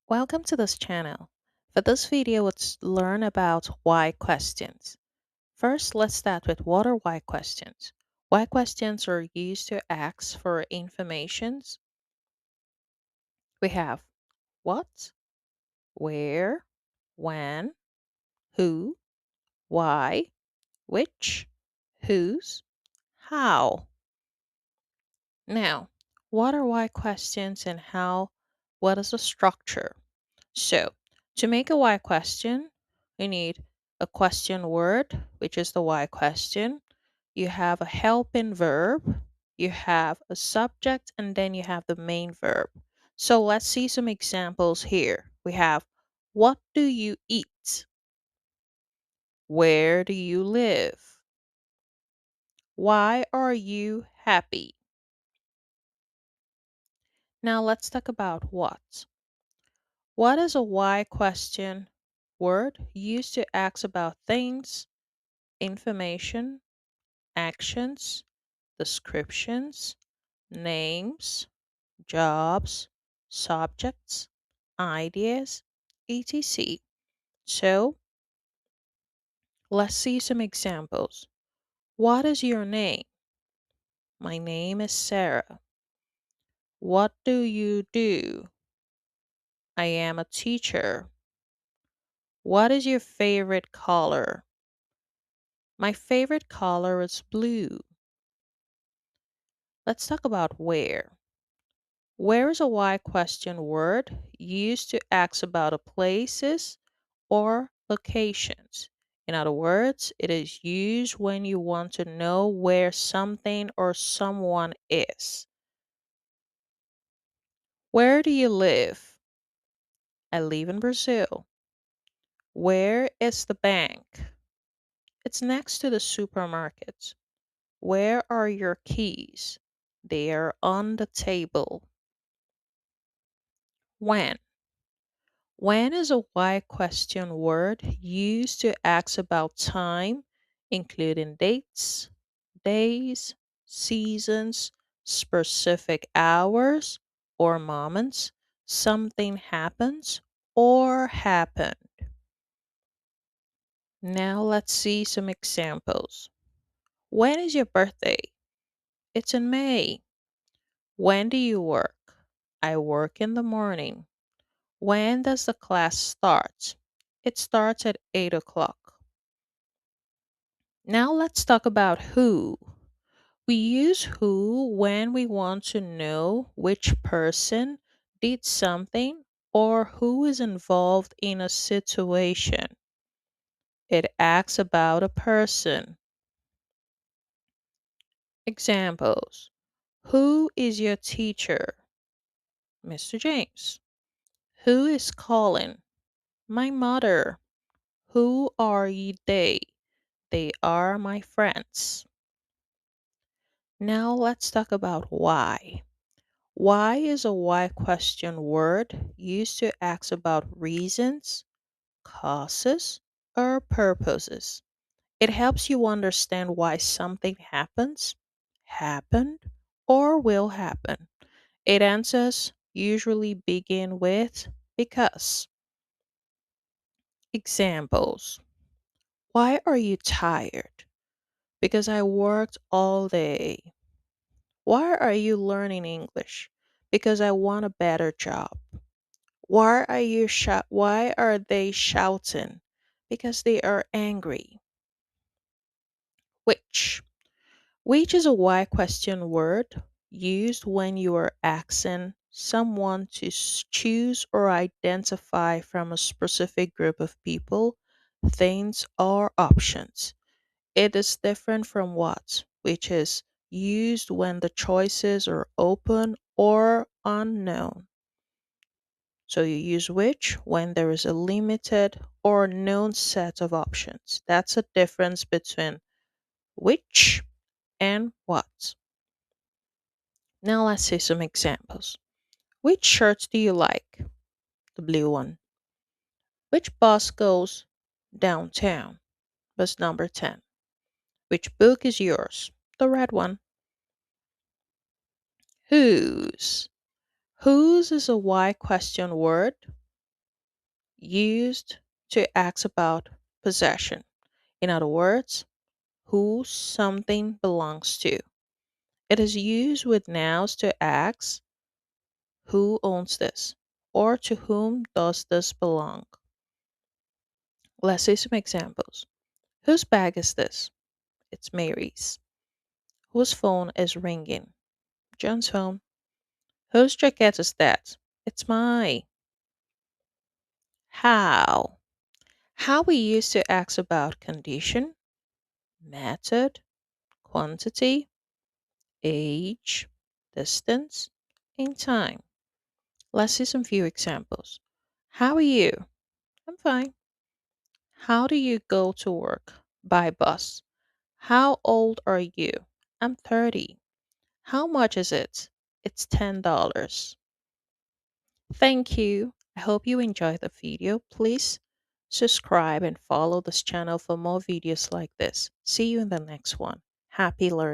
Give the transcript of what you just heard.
Welcome to this channel. For this video, let's learn about why questions. First, let's start with what are why questions. Why questions are used to ask for informations. We have what, where, when, who, why, which, whose, how. Now, what are why questions and how? What is the structure? So, to make a why question, you need a question word, which is the why question. You have a helping verb, you have a subject, and then you have the main verb. So, let's see some examples here. We have what do you eat? Where do you live? Why are you happy? Now, let's talk about what. What is a why question word used to ask about things, information, actions, descriptions, names, jobs, subjects, ideas, etc. So, let's see some examples. What is your name? My name is Sarah. What do you do? I am a teacher. What is your favorite color? My favorite color is blue. Let's talk about where. Where is a why question word used to ask about a places or locations. In other words, it is used when you want to know where something or someone is. Where do you live? I live in Brazil. Where is the bank? It's next to the supermarket. Where are your keys? They are on the table. When? When is a why question word used to ask about time, including dates, days, seasons, specific hours or moments, something happens or happened. Now let's see some examples. When is your birthday? It's in May. When do you work? I work in the morning. When does the class start? It starts at 8 o'clock. Now let's talk about who. We use who when we want to know which person did something or who is involved in a situation. It asks about a person. Examples. Who is your teacher? Mr. James. Who is calling? My mother. Who are they? They are my friends. Now let's talk about why. Why is a why question word used to ask about reasons, causes, or purposes. It helps you understand why something happens, happened, or will happen. Its answers usually begin with because. Examples. Why are you tired? Because I worked all day. Why are you learning English? Because I want a better job. Why are they shouting? Because they are angry. Which? Which is a why question word used when you are asking someone to choose or identify from a specific group of people, things, or options. It is different from what, which is used when the choices are open or unknown. So you use which when there is a limited or known set of options. That's a difference between which and what. Now let's see some examples. Which shirts do you like? The blue one. Which bus goes downtown? Bus number 10. Which book is yours? The red one. Whose? Whose is a why question word used to ask about possession. In other words, who something belongs to. It is used with nouns to ask who owns this or to whom does this belong. Let's see some examples. Whose bag is this? It's Mary's. Whose phone is ringing? John's phone. Whose jacket is that? It's mine. How? How we used to ask about condition, method, quantity, age, distance, and time. Let's see some few examples. How are you? I'm fine. How do you go to work? By bus. How old are you? I'm 30. How much is it? It's $10. Thank you. I hope you enjoyed the video. Please subscribe and follow this channel for more videos like this. See you in the next one. Happy learning.